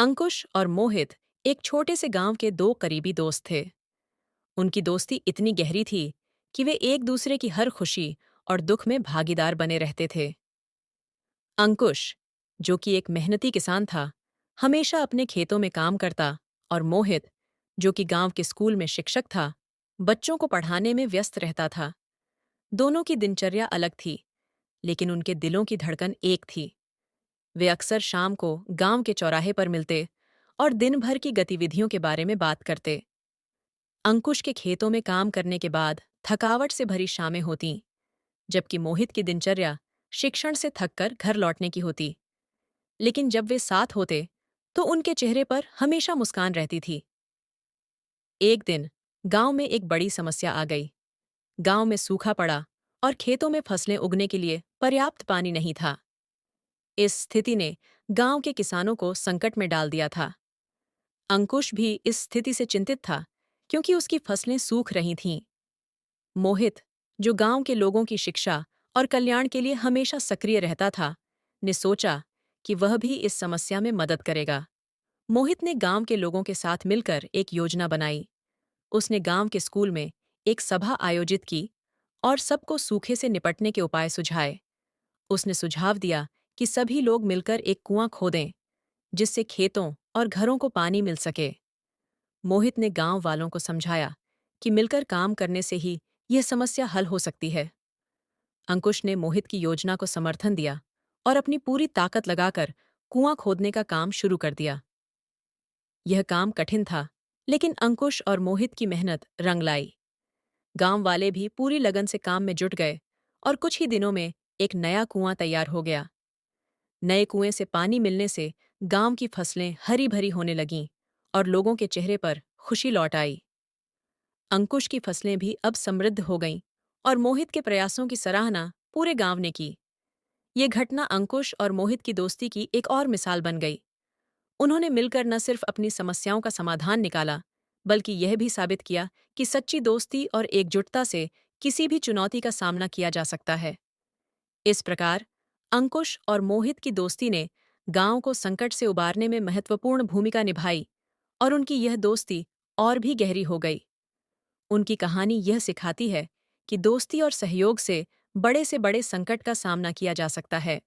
अंकुश और मोहित एक छोटे से गांव के दो करीबी दोस्त थे। उनकी दोस्ती इतनी गहरी थी कि वे एक दूसरे की हर खुशी और दुख में भागीदार बने रहते थे। अंकुश, जो कि एक मेहनती किसान था, हमेशा अपने खेतों में काम करता, और मोहित, जो कि गांव के स्कूल में शिक्षक था, बच्चों को पढ़ाने में व्यस्त रहता था। दोनों की दिनचर्या अलग थी, लेकिन उनके दिलों की धड़कन एक थी। वे अक्सर शाम को गांव के चौराहे पर मिलते और दिन भर की गतिविधियों के बारे में बात करते। अंकुश के खेतों में काम करने के बाद थकावट से भरी शामें होतीं, जबकि मोहित की दिनचर्या शिक्षण से थककर घर लौटने की होती। लेकिन जब वे साथ होते, तो उनके चेहरे पर हमेशा मुस्कान रहती थी। एक दिन गांव में एक बड़ी समस्या आ गई। गांव में सूखा पड़ा और खेतों में फसलें उगने के लिए पर्याप्त पानी नहीं था। इस स्थिति ने गांव के किसानों को संकट में डाल दिया था। अंकुश भी इस स्थिति से चिंतित था, क्योंकि उसकी फसलें सूख रही थीं। मोहित, जो गांव के लोगों की शिक्षा और कल्याण के लिए हमेशा सक्रिय रहता था, ने सोचा कि वह भी इस समस्या में मदद करेगा। मोहित ने गांव के लोगों के साथ मिलकर एक योजना बनाई। उसने गांव के स्कूल में एक सभा आयोजित की और सबको सूखे से निपटने के उपाय सुझाए। उसने सुझाव दिया कि सभी लोग मिलकर एक कुआं खोदें, जिससे खेतों और घरों को पानी मिल सके। मोहित ने गांव वालों को समझाया कि मिलकर काम करने से ही यह समस्या हल हो सकती है। अंकुश ने मोहित की योजना को समर्थन दिया और अपनी पूरी ताकत लगाकर कुआं खोदने का काम शुरू कर दिया। यह काम कठिन था, लेकिन अंकुश और मोहित की मेहनत रंग लाई। गांव वाले भी पूरी लगन से काम में जुट गए और कुछ ही दिनों में एक नया कुआं तैयार हो गया। नए कुएं से पानी मिलने से गांव की फसलें हरी भरी होने लगीं और लोगों के चेहरे पर खुशी लौट आई। अंकुश की फसलें भी अब समृद्ध हो गईं और मोहित के प्रयासों की सराहना पूरे गांव ने की। ये घटना अंकुश और मोहित की दोस्ती की एक और मिसाल बन गई। उन्होंने मिलकर न सिर्फ अपनी समस्याओं का समाधान निकाला, बल्कि यह भी साबित किया कि सच्ची दोस्ती और एकजुटता से किसी भी चुनौती का सामना किया जा सकता है। इस प्रकार अंकुश और मोहित की दोस्ती ने गांव को संकट से उबारने में महत्वपूर्ण भूमिका निभाई, और उनकी यह दोस्ती और भी गहरी हो गई। उनकी कहानी यह सिखाती है कि दोस्ती और सहयोग से बड़े संकट का सामना किया जा सकता है।